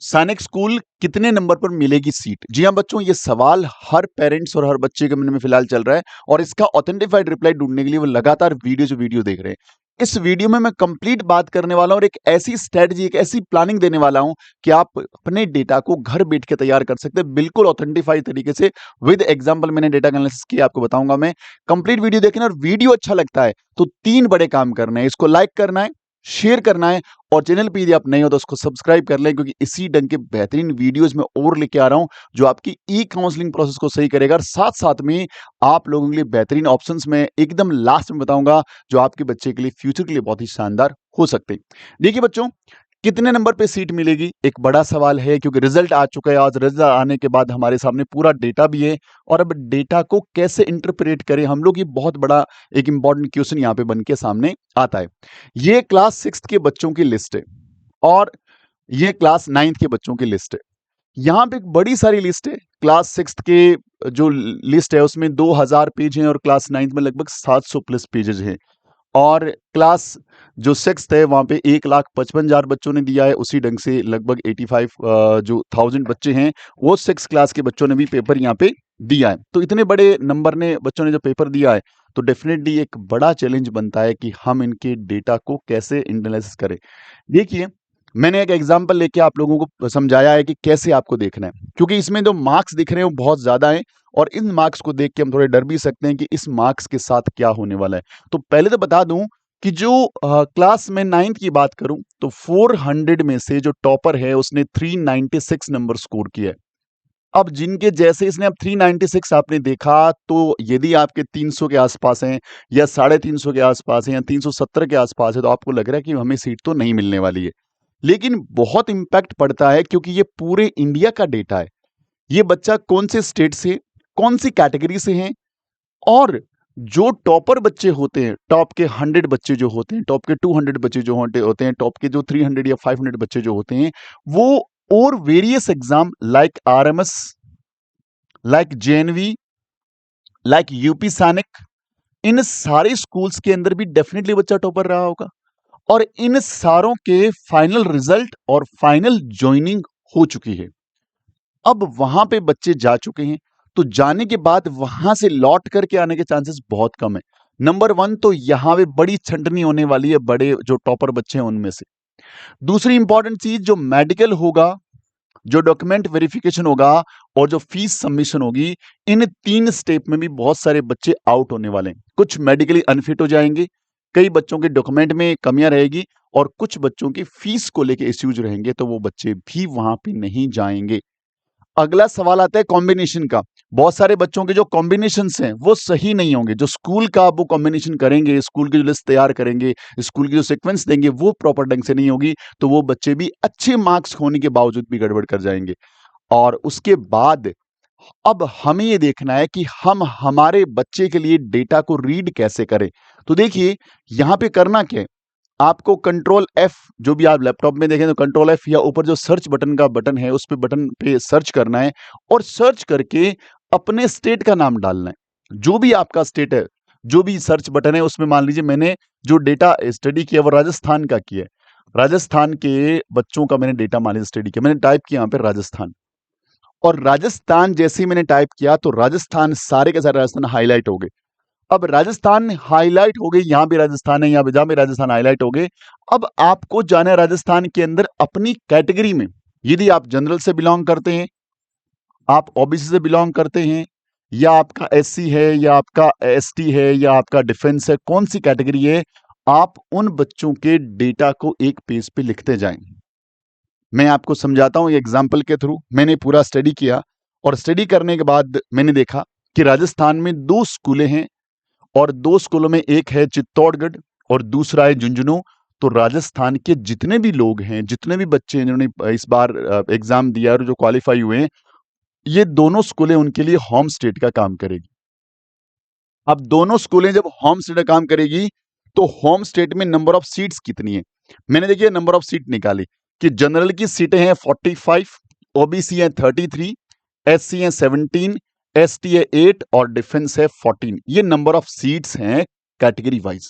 सैनिक स्कूल कितने नंबर पर मिलेगी सीट? जी हाँ बच्चों, ये सवाल हर पेरेंट्स और हर बच्चे के मन में फिलहाल चल रहा है और इसका ऑथेंटिफाइड रिप्लाई ढूंढने के लिए वो लगातार वीडियो देख रहे हैं। इस वीडियो में मैं कंप्लीट बात करने वाला हूं और एक ऐसी स्ट्रेटजी, एक ऐसी प्लानिंग देने वाला हूं कि आप अपने डेटा को घर बैठ के तैयार कर सकते हैं बिल्कुल ऑथेंटिफाइड तरीके से। विद एग्जांपल मैंने डेटा एनालिसिस किया, आपको बताऊंगा मैं। कंप्लीट वीडियो देखना और वीडियो अच्छा लगता है तो 3 बड़े काम करने हैं। इसको लाइक करना है, शेयर करना है और चैनल पे यदि आप नए हो तो उसको सब्सक्राइब कर लें, क्योंकि इसी ढंग के बेहतरीन वीडियोस में और लेके आ रहा हूं जो आपकी ई काउंसलिंग प्रोसेस को सही करेगा और साथ साथ में आप लोगों के लिए बेहतरीन ऑप्शंस में एकदम लास्ट में बताऊंगा जो आपके बच्चे के लिए फ्यूचर के लिए बहुत ही शानदार हो सकते हैं। देखिए बच्चों, कितने नंबर पे सीट मिलेगी एक बड़ा सवाल है, क्योंकि रिजल्ट आ चुका है। आज रिजल्ट आने के बाद हमारे सामने पूरा डेटा भी है और अब डेटा को कैसे इंटरप्रेट करें हम लोग, ये बहुत बड़ा एक इंपॉर्टेंट क्वेश्चन यहाँ पे बन के सामने आता है। ये क्लास 6 के बच्चों की लिस्ट है और ये क्लास 9 के बच्चों की लिस्ट है। यहाँ पे एक बड़ी सारी लिस्ट है। क्लास 6 के जो लिस्ट है उसमें 2000 पेज हैं और क्लास 9 में लगभग 700 प्लस पेजेस हैं। और क्लास जो 6th है वहाँ पे 1,55,000 बच्चों ने दिया है। उसी ढंग से लगभग 85 जो 1000 बच्चे हैं वो 6 क्लास के बच्चों ने भी पेपर यहाँ पे दिया है। तो इतने बड़े नंबर ने बच्चों ने जो पेपर दिया है तो डेफिनेटली एक बड़ा चैलेंज बनता है कि हम इनके डेटा को कैसे एनालिसिस करें। देखिए, मैंने एक एग्जांपल लेके आप लोगों को समझाया है कि कैसे आपको देखना है, क्योंकि इसमें जो मार्क्स दिख रहे हैं वो बहुत ज्यादा है और इन मार्क्स को देख के हम थोड़े डर भी सकते हैं कि इस मार्क्स के साथ क्या होने वाला है। तो पहले तो बता दूं कि जो क्लास में 9th की बात करूं तो 400 में से जो टॉपर है उसने 396 नंबर स्कोर किया है। अब जिनके जैसे इसने अब 396 आपने देखा, तो यदि आपके 300 के आसपास हैं या 350 के आसपास हैं या 370 के आसपास है तो आपको लग रहा है कि हमें सीट तो नहीं मिलने वाली है। लेकिन बहुत इंपैक्ट पड़ता है क्योंकि ये पूरे इंडिया का डेटा है। ये बच्चा कौन से स्टेट से, कौन सी कैटेगरी से है और जो टॉपर बच्चे होते हैं, टॉप के 100 बच्चे जो होते हैं, टॉप के 200 बच्चे जो होते हैं, टॉप के जो 300 या 500 बच्चे जो होते हैं, वो और various exam like RMS, like JNV, like UP सैनिक, इन सारे स्कूल्स के अंदर भी डेफिनेटली बच्चा टॉपर रहा होगा और इन सारों के फाइनल रिजल्ट और फाइनल ज्वाइनिंग हो चुकी है। अब वहां पे बच्चे जा चुके हैं तो जाने के बाद वहां से लौट करके आने के चांसेस बहुत कम है। नंबर 1 तो यहां पे बड़ी छंटनी होने वाली है बड़े जो टॉपर बच्चे हैं उनमें से। दूसरी इंपॉर्टेंट चीज, जो मेडिकल होगा, जो डॉक्यूमेंट वेरिफिकेशन होगा और जो फीस सबमिशन होगी, इन 3 स्टेप में भी बहुत सारे बच्चे आउट होने वाले हैं। कुछ मेडिकली अनफिट हो जाएंगे, कई बच्चों के डॉक्यूमेंट में कमियां रहेगी और कुछ बच्चों की फीस को लेके इश्यूज रहेंगे, तो वो बच्चे भी वहां पे नहीं जाएंगे। अगला सवाल आता है कॉम्बिनेशन का। बहुत सारे बच्चों के जो कॉम्बिनेशंस हैं वो सही नहीं होंगे। जो स्कूल का वो कॉम्बिनेशन करेंगे, स्कूल की जो लिस्ट तैयार करेंगे, स्कूल की जो सीक्वेंस देंगे वो प्रॉपर ढंग से नहीं होगी, तो वो बच्चे भी अच्छे मार्क्स होने के बावजूद भी गड़बड़ कर जाएंगे। और उसके बाद अब हमें ये देखना है कि हम हमारे बच्चे के लिए डेटा को रीड कैसे करें। तो देखिए, यहां पे करना क्या है, आपको कंट्रोल एफ, जो भी आप लैपटॉप में देखें तो कंट्रोल एफ या ऊपर जो सर्च बटन का बटन है उस पे बटन पे सर्च करना है और सर्च करके अपने स्टेट का नाम डालना है। जो भी आपका स्टेट है, जो भी सर्च बटन है उसमें मान लीजिए मैंने जो डेटा स्टडी किया वो राजस्थान का किया है। राजस्थान के बच्चों का मैंने डेटा मान लीजिए स्टडी किया, मैंने टाइप किया यहाँ पे राजस्थान। और राजस्थान जैसे ही मैंने टाइप किया तो राजस्थान सारे के सारे राजस्थान हाईलाइट हो गए। अब राजस्थान हाईलाइट हो गई, यहां भी राजस्थान है, यहां पे जहां भी राजस्थान हाईलाइट हो गए। अब आपको जाना है राजस्थान के अंदर अपनी कैटेगरी में। यदि आप जनरल से बिलोंग करते हैं, आप ओबीसी से बिलोंग करते हैं, या आपका एससी है, या आपका एसटी है, या आपका डिफेंस है, कौन सी कैटेगरी है, आप उन बच्चों के डेटा को एक पेज पे लिखते जाएं। मैं आपको समझाता हूं, एग्जाम्पल के थ्रू। मैंने पूरा स्टडी किया और स्टडी करने के बाद मैंने देखा कि राजस्थान में 2 स्कूलें हैं और 2 स्कूलों में एक है चित्तौड़गढ़ और दूसरा है झुंझुनू। तो राजस्थान के जितने भी लोग हैं, जितने भी बच्चे हैं जिन्होंने इस बार एग्जाम दिया और जो क्वालिफाई हुए हैं, ये दोनों स्कूलें उनके लिए होम स्टेट का काम करेगी। अब दोनों स्कूलें जब होम स्टेट का काम करेगी तो होम स्टेट में नंबर ऑफ सीट्स कितनी है, मैंने देखिए नंबर ऑफ सीट निकाली कि जनरल की सीटें हैं 45, ओबीसी है 33, एससी है 17, एसटी है 8 और डिफेंस है 14। ये नंबर ऑफ सीट्स हैं कैटेगरी वाइज।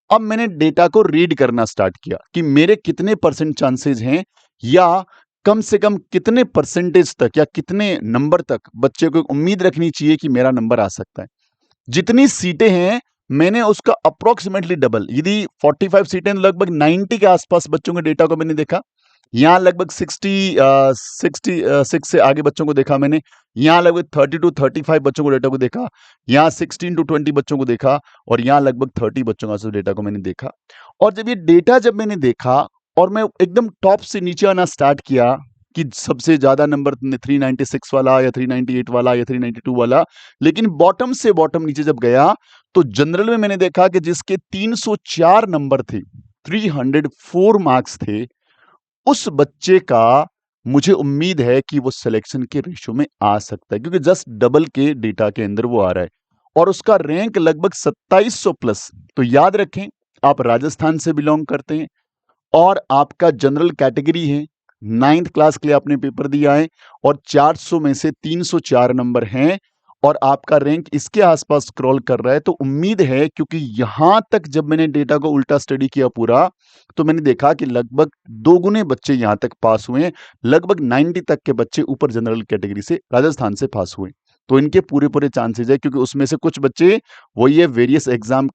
अब मैंने डेटा को रीड करना स्टार्ट किया कि मेरे कितने परसेंट चांसेस हैं या कम से कम कितने परसेंटेज तक या कितने नंबर तक बच्चे को उम्मीद रखनी चाहिए कि मेरा नंबर आ सकता है। जितनी सीटें हैं मैंने उसका अप्रोक्सीमेटली डबल, यदि 45 सीटें लगभग 90 के आसपास बच्चों के डेटा को मैंने देखा। यहाँ लगभग 66 से आगे बच्चों को देखा मैंने। यहाँ लगभग 30 to 35 बच्चों को डेटा को देखा। यहाँ 16 to 20 बच्चों को देखा और यहाँ लगभग 30 बच्चों का डेटा को मैंने देखा। और जब ये डेटा जब मैंने देखा और मैं एकदम टॉप से नीचे आना स्टार्ट किया कि सबसे ज्यादा नंबर 396 वाला या 398 वाला या 392 वाला, लेकिन बॉटम से बॉटम नीचे जब गया तो जनरल में मैंने देखा कि जिसके 304 नंबर थे, 304 मार्क्स थे, उस बच्चे का मुझे उम्मीद है कि वो सिलेक्शन के रेशो में आ सकता है, क्योंकि जस्ट डबल के डेटा के अंदर वो आ रहा है और उसका रैंक लगभग 2700 प्लस। तो याद रखें, आप राजस्थान से बिलोंग करते हैं और आपका जनरल कैटेगरी है, 9th क्लास के लिए आपने पेपर दिया है और 400 में से 304 नंबर हैं और आपका रैंक इसके आसपास स्क्रॉल कर रहा है, तो उम्मीद है, क्योंकि यहां तक जब मैंने डेटा को उल्टा स्टडी किया पूरा, तो मैंने देखा कि लगभग 2 गुने बच्चे यहां तक पास हुए हैं। लगभग 90 तक के बच्चे ऊपर जनरल कैटेगरी से राजस्थान से पास हुए, तो इनके पूरे पूरे चांसेज है, क्योंकि उसमें से कुछ बच्चे वही है वेरियस एग्जाम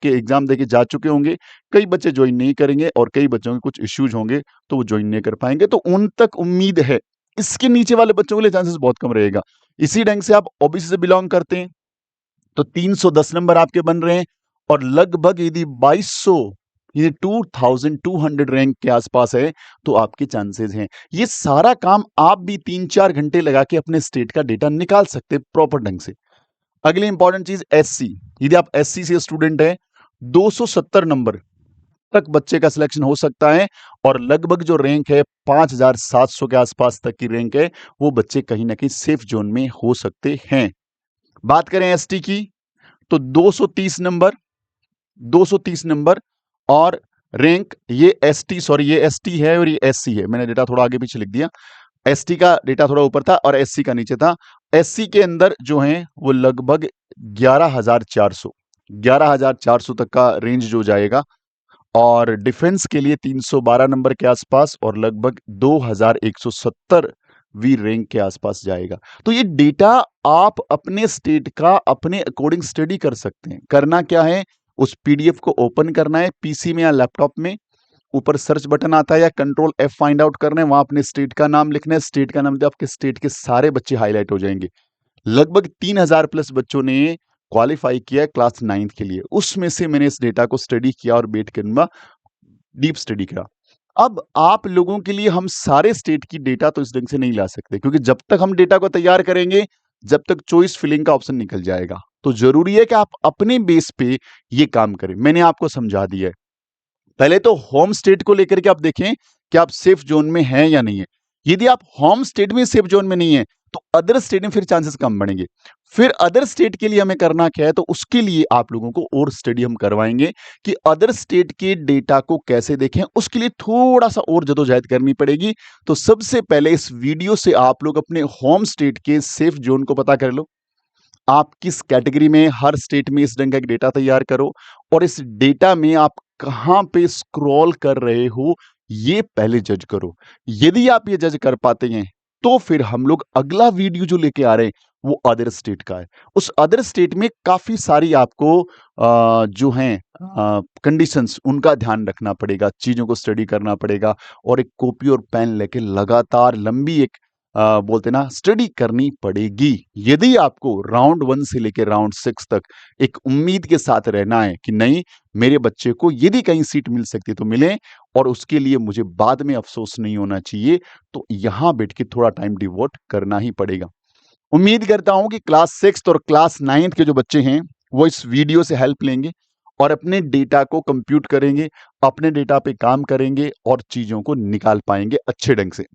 देके जा चुके होंगे, कई बच्चे ज्वाइन नहीं करेंगे और कई बच्चों के कुछ इश्यूज होंगे तो वो ज्वाइन नहीं कर पाएंगे, तो उन तक उम्मीद है। इसके नीचे वाले बच्चों के लिए चांसेस बहुत कम रहेगा। इसी ढंग से आप ओबीसी से बिलोंग करते हैं तो 310 नंबर आपके बन रहे हैं और लगभग यदि 2200 ये 2200 रैंक के आसपास है तो आपके चांसेस हैं। ये सारा काम आप भी 3-4 घंटे लगा के अपने स्टेट का डेटा निकाल सकते हैं प्रॉपर ढंग से। अगली इंपॉर्टेंट चीज एससी, यदि आप एससी से स्टूडेंट है 270 नंबर तक बच्चे का सिलेक्शन हो सकता है और लगभग जो रैंक है 5700 के आसपास तक की रैंक है, वो बच्चे कहीं ना कहीं सेफ जोन में हो सकते हैं। बात करें एसटी की तो 230 नंबर और रैंक, ये एसटी है और ये एससी है, मैंने डेटा थोड़ा आगे पीछे लिख दिया। एसटी का डेटा थोड़ा ऊपर था और एससी का नीचे था। एससी के अंदर जो है वो लगभग 11,400 तक का रेंज जो जाएगा और डिफेंस के लिए 312 नंबर के आसपास और लगभग 2170 वी रैंक के आसपास जाएगा। तो ये डेटा आप अपने स्टेट का अपने अकॉर्डिंग स्टडी कर सकते हैं। करना क्या है, उस पीडीएफ को ओपन करना है पीसी में या लैपटॉप में, ऊपर सर्च बटन आता है या कंट्रोल F फाइंड आउट करना है, वहां अपने स्टेट का नाम लिखना है। स्टेट का नाम, आपके स्टेट के सारे बच्चे हाईलाइट हो जाएंगे। लगभग 3000 प्लस बच्चों ने क्वालिफाई किया क्लास 9th के लिए, उसमें से मैंने इस डेटा को स्टडी किया और बैठ कर डीप स्टडी करा। अब आप लोगों के लिए हम सारे स्टेट की डेटा तो इस ढंग से नहीं ला सकते, क्योंकि जब तक हम डेटा को तैयार करेंगे जब तक चॉइस फिलिंग का ऑप्शन निकल जाएगा। तो जरूरी है कि आप अपने बेस पे ये काम करें। मैंने आपको समझा दिया है। पहले तो होम स्टेट को लेकर के आप देखें कि आप सेफ जोन में हैं या नहीं है। यदि आप होम स्टेट में सेफ जोन में नहीं है तो अदर स्टेट में फिर चांसेस कम बढ़ेंगे। फिर अदर स्टेट के लिए हमें करना क्या है, तो उसके लिए आप लोगों को और स्टडी हम करवाएंगे कि अदर स्टेट के डेटा को कैसे देखें। उसके लिए थोड़ा सा और जदोजहद करनी पड़ेगी। तो सबसे पहले इस वीडियो से आप लोग अपने होम स्टेट के सेफ जोन को पता कर लो, आप किस कैटेगरी में, हर स्टेट में इस ढंग का एक डेटा तैयार करो और इस डेटा में आप कहां पे स्क्रॉल कर रहे हो ये पहले जज करो। यदि आप ये जज कर पाते हैं तो फिर हम लोग अगला वीडियो जो लेके आ रहे हैं वो अदर स्टेट का है। उस अदर स्टेट में काफी सारी आपको जो हैं कंडीशंस, उनका ध्यान रखना पड़ेगा, चीजों को स्टडी करना पड़ेगा और एक कॉपी और पेन लेके लगातार लंबी एक बोलते ना स्टडी करनी पड़ेगी। यदि आपको राउंड 1 से लेकर राउंड 6 तक एक उम्मीद के साथ रहना है कि नहीं, मेरे बच्चे को यदि कहीं सीट मिल सकती तो मिले और उसके लिए मुझे बाद में अफसोस नहीं होना चाहिए, तो यहां बैठ के थोड़ा टाइम डिवोट करना ही पड़ेगा। उम्मीद करता हूं कि क्लास 6 और क्लास 9 के जो बच्चे हैं वो इस वीडियो से हेल्प लेंगे और अपने डेटा को कंप्यूट करेंगे, अपने डेटा पे काम करेंगे और चीजों को निकाल पाएंगे अच्छे ढंग से।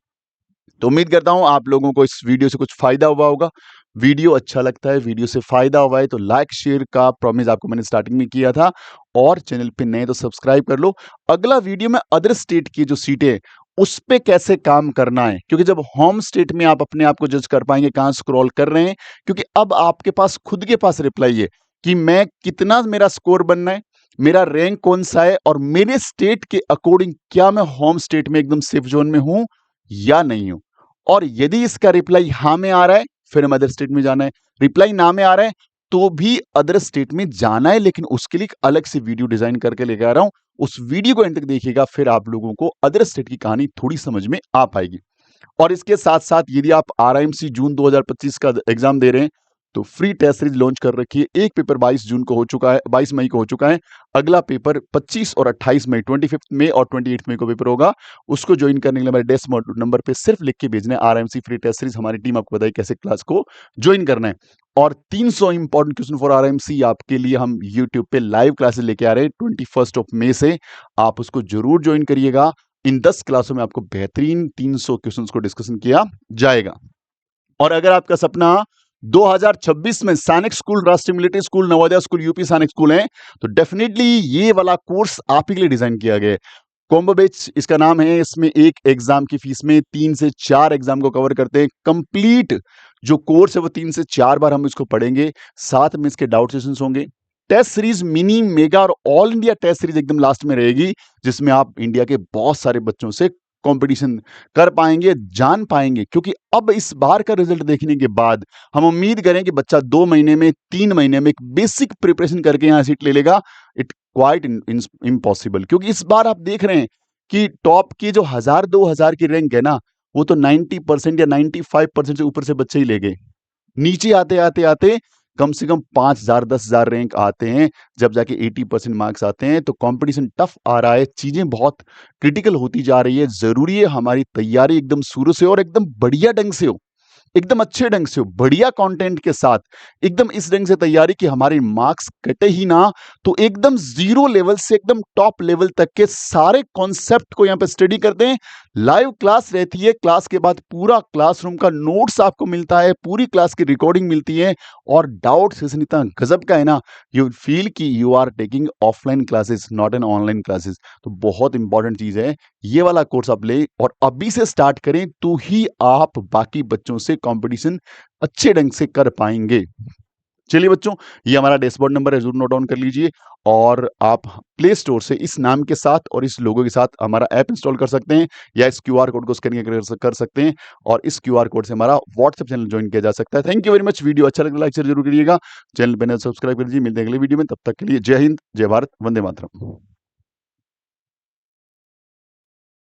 तो उम्मीद करता हूं आप लोगों को इस वीडियो से कुछ फायदा हुआ होगा। वीडियो अच्छा लगता है, वीडियो से फायदा हुआ है तो लाइक शेयर का प्रॉमिस आपको मैंने स्टार्टिंग में किया था और चैनल पे नए तो सब्सक्राइब कर लो। अगला वीडियो में अदर स्टेट की जो सीटें उस पे कैसे काम करना है, क्योंकि जब होम स्टेट में आप अपने आप को जज कर पाएंगे कहां स्क्रॉल कर रहे हैं, क्योंकि अब आपके पास खुद के पास रिप्लाई है कि मैं कितना, मेरा स्कोर बनना है, मेरा रैंक कौन सा है और मेरे स्टेट के अकॉर्डिंग क्या मैं होम स्टेट में एकदम सेफ जोन में हूं या नहीं हूं। और यदि इसका रिप्लाई हाँ में आ रहा है फिर हमें अदर स्टेट में जाना है, रिप्लाई ना में आ रहा है तो भी अदर स्टेट में जाना है, लेकिन उसके लिए एक अलग से वीडियो डिजाइन करके लेके आ रहा हूं। उस वीडियो को एंड तक देखिएगा, फिर आप लोगों को अदर स्टेट की कहानी थोड़ी समझ में आ पाएगी। और इसके साथ साथ यदि आप आरआईएमसी जून 2025 का एग्जाम दे रहे हैं तो फ्री टेस्ट सीरीज लॉन्च कर रखी है। एक पेपर 22 जून को हो चुका है, 22 मई को हो चुका है। अगला पेपर 25 और 28 मई, 25 मई और 28 मई को पेपर होगा। उसको ज्वाइन करने के लिए मेरे डेस्क नंबर पे सिर्फ लिख के भेजना है आरआईएमसी फ्री टेस्ट सीरीज। हमारी टीम आपको बताए कैसे क्लास को ज्वाइन करना है। और 300 इंपॉर्टेंट क्वेश्चन फॉर आरआईएमसी आपके लिए हम यूट्यूब पे लाइव क्लासेस लेके आ रहे हैं 21 मई से। आप उसको जरूर ज्वाइन करिएगा। इन 10 क्लासों में आपको बेहतरीन 300 क्वेश्चंस को डिस्कशन किया जाएगा। और अगर आपका सपना 2026 में सैनिक स्कूल, राष्ट्रीय military school, Navodaya school, UP सैनिक स्कूल है तो डेफिनेटली ये वाला कोर्स आप ही के लिए डिजाइन किया गया है। कॉम्बो बैच इसका नाम है। इसमें एक एग्जाम की फीस में 3 से 4 एग्जाम को कवर करते हैं। कंप्लीट जो कोर्स है वो 3 से 4 बार हम इसको पढ़ेंगे। साथ में इसके डाउट सेशंस होंगे। टेस्ट सीरीज मिनी, मेगा और ऑल इंडिया टेस्ट सीरीज एकदम लास्ट में रहेगी, जिसमें आप इंडिया के बहुत सारे बच्चों से कंपटीशन कर पाएंगे, जान पाएंगे। क्योंकि अब इस बार का रिजल्ट देखने के बाद हम उम्मीद करें कि बच्चा 2 महीने में, 3 महीने में एक बेसिक प्रिपरेशन करके यहाँ सीट ले लेगा। इट क्वाइट इम्पॉसिबल, क्योंकि इस बार आप देख रहे हैं कि टॉप की जो 1000-2000 की रैंक है ना, वो तो 90% या 95% से ऊपर से बच्चे ही ले गए। नीचे आते आते आते कम से कम 5000 10,000 रैंक आते हैं, जब जाके 80% मार्क्स आते हैं। तो कंपटीशन टफ आ रहा है, चीजें बहुत क्रिटिकल होती जा रही है। जरूरी है हमारी तैयारी एकदम शुरू से और एकदम बढ़िया ढंग से हो, एकदम अच्छे ढंग से हो, बढ़िया कंटेंट के साथ, एकदम इस ढंग से तैयारी कि हमारे मार्क्स कटे ही ना। तो एकदम जीरो लेवल से एकदम टॉप लेवल तक के सारे कॉन्सेप्ट को यहाँ पे स्टडी करते हैं। लाइव क्लास रहती है, क्लास के बाद पूरा क्लासरूम का नोट्स आपको मिलता है, पूरी क्लास की रिकॉर्डिंग मिलती है और डाउट सेशन इतना गजब का है ना, यू फील कि you are taking offline classes not an online classes. तो बहुत इंपॉर्टेंट चीज है, ये वाला कोर्स आप ले और अभी से स्टार्ट करें तो ही आप बाकी बच्चों से कंपटीशन अच्छे ढंग से कर पाएंगे। चलिए बच्चों, ये हमारा डैशबोर्ड नंबर है, जरूर नोट डाउन कर लीजिए। और आप प्ले स्टोर से इस नाम के साथ और इस लोगो के साथ हमारा ऐप इंस्टॉल कर सकते हैं, या इस क्यूआर कोड को स्कैन कर सकते हैं और इस क्यूआर कोड से हमारा व्हाट्सएप चैनल ज्वाइन किया जा सकता है। Thank you very much. Video अच्छा लगे लाइक शेयर जरूर करिएगा, चैनल पर सब्सक्राइब कर लीजिए। मिलते हैं अगले वीडियो में, तब तक के लिए जय हिंद, जय भारत, वंदे मातरम।